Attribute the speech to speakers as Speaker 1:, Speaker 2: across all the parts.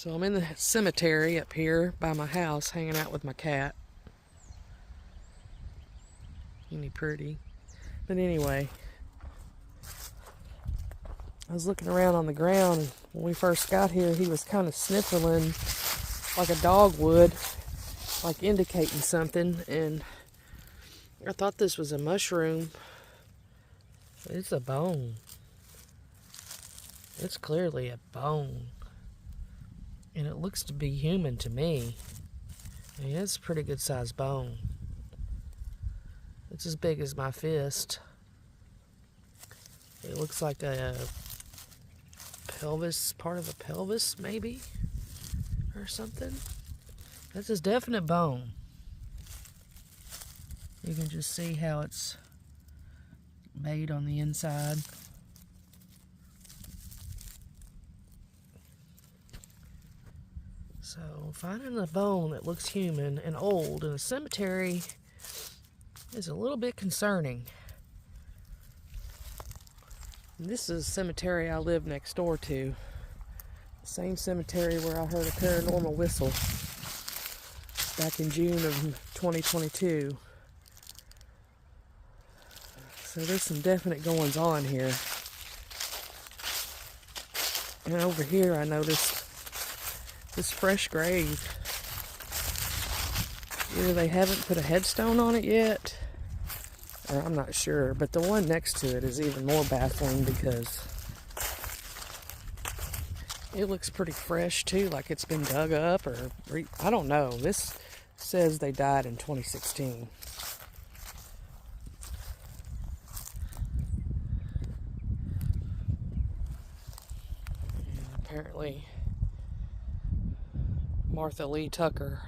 Speaker 1: So I'm in the cemetery up here by my house hanging out with my cat. Ain't he pretty? But anyway, I was looking around on the ground, and when we first got here, he was kind of sniffling like a dog would, like indicating something, and I thought this was a mushroom. It's a bone. It's clearly a bone. And it looks to be human to me. I mean, it's a pretty good sized bone. It's as big as my fist. It looks like a pelvis, part of a pelvis maybe, or something. That's a definite bone. You can just see how it's made on the inside. So finding a bone that looks human and old in a cemetery is a little bit concerning. This is a cemetery I live next door to. The same cemetery where I heard a paranormal whistle back in June of 2022. So there's some definite goings on here. And over here I noticed this fresh grave. Either they haven't put a headstone on it yet, or I'm not sure, but the one next to it is even more baffling because it looks pretty fresh too, like it's been dug up, or I don't know. This says they died in 2016. And apparently Martha Lee Tucker.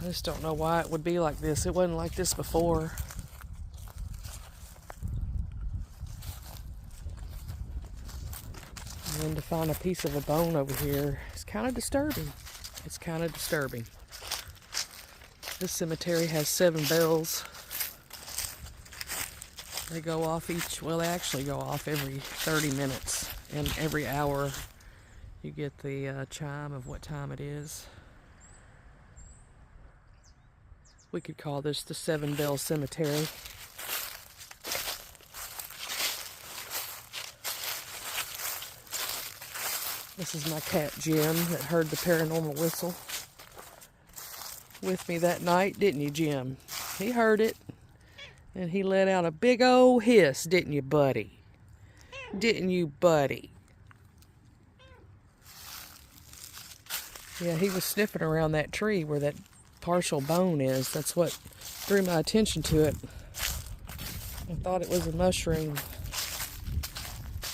Speaker 1: I just don't know why it would be like this. It wasn't like this before. And then to find a piece of a bone over here is kind of disturbing. It's kind of disturbing. This cemetery has 7 bells. They go off they actually go off every 30 minutes. And every hour you get the chime of what time it is. We could call this the 7 Bell Cemetery. This is my cat Jim that heard the paranormal whistle with me that night, didn't you, Jim? He heard it, and he let out a big old hiss, didn't you, buddy? Didn't you, buddy? Yeah, he was sniffing around that tree where that partial bone is. That's what drew my attention to it. I thought it was a mushroom.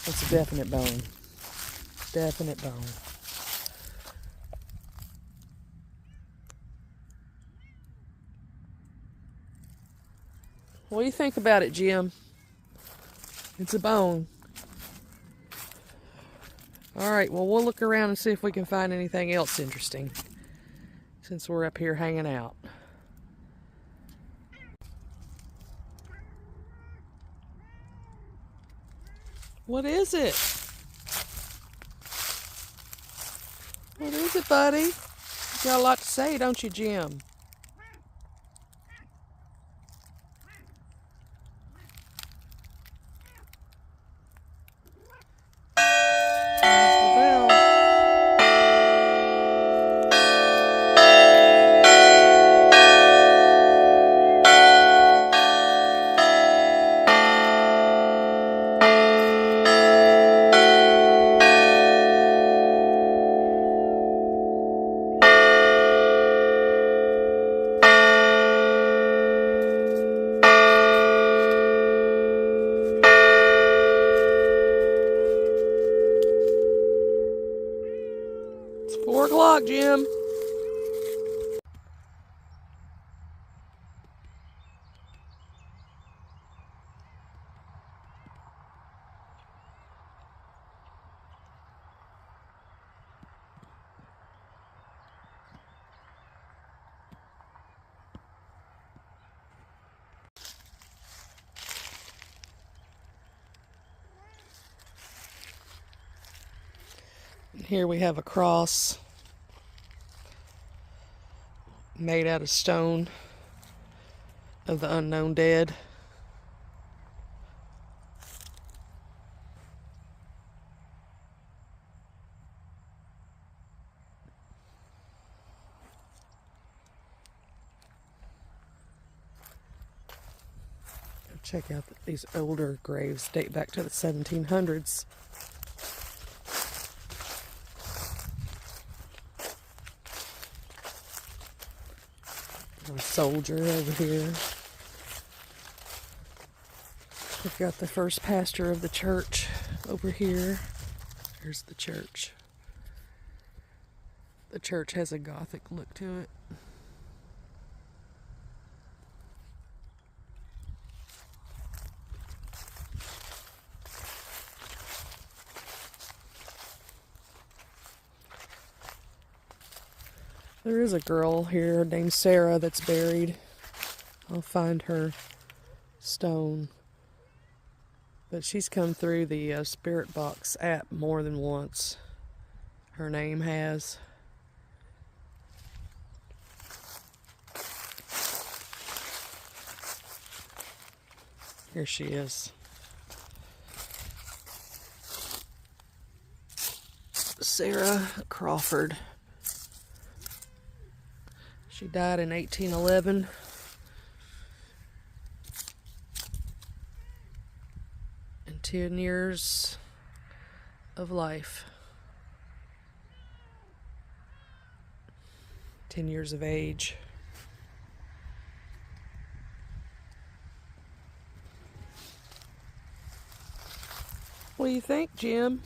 Speaker 1: It's a definite bone. Definite bone. What do you think about it, Jim? It's a bone. Alright, well, we'll look around and see if we can find anything else interesting, since we're up here hanging out. What is it? What is it, buddy? You got a lot to say, don't you, Jim? It's 4 o'clock, Jim. Here we have a cross made out of stone of the unknown dead. Check out these older graves, date back to the 1700s. A soldier over here. We've got the first pastor of the church over here. Here's the church. The church has a Gothic look to it. There is a girl here named Sarah that's buried. I'll find her stone. But she's come through the Spirit Box app more than once. Her name has. Here she is. Sarah Crawford. She died in 1811. And 10 years of life. 10 years of age. What do you think, Jim?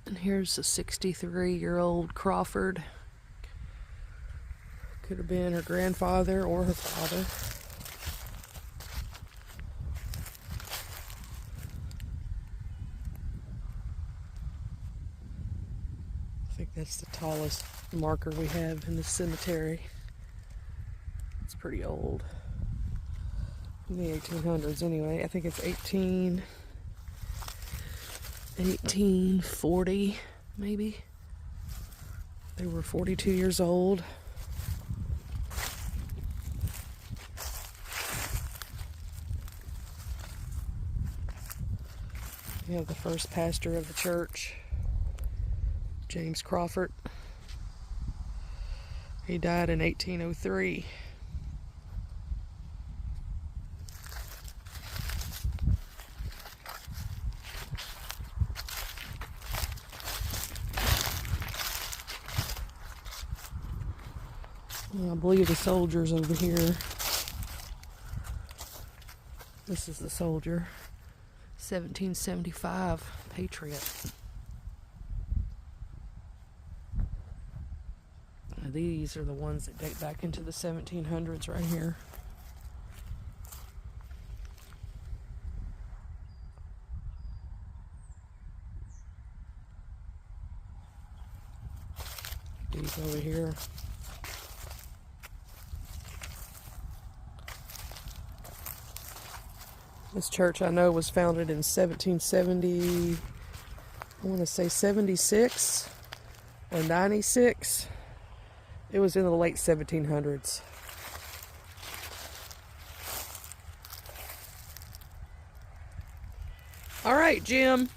Speaker 1: And here's a 63-year-old Crawford. Could have been her grandfather or her father. I think that's the tallest marker we have in the cemetery. It's pretty old. In the 1800s anyway. I think it's 1840 maybe. They were 42 years old. We have the first pastor of the church, James Crawford. He died in 1803. I believe the soldier's over here. This is the soldier. 1775 Patriot. Now these are the ones that date back into the 1700s right here. These over here. This church I know was founded in 1770, I want to say 76 or 96. It was in the late 1700s. All right, Jim.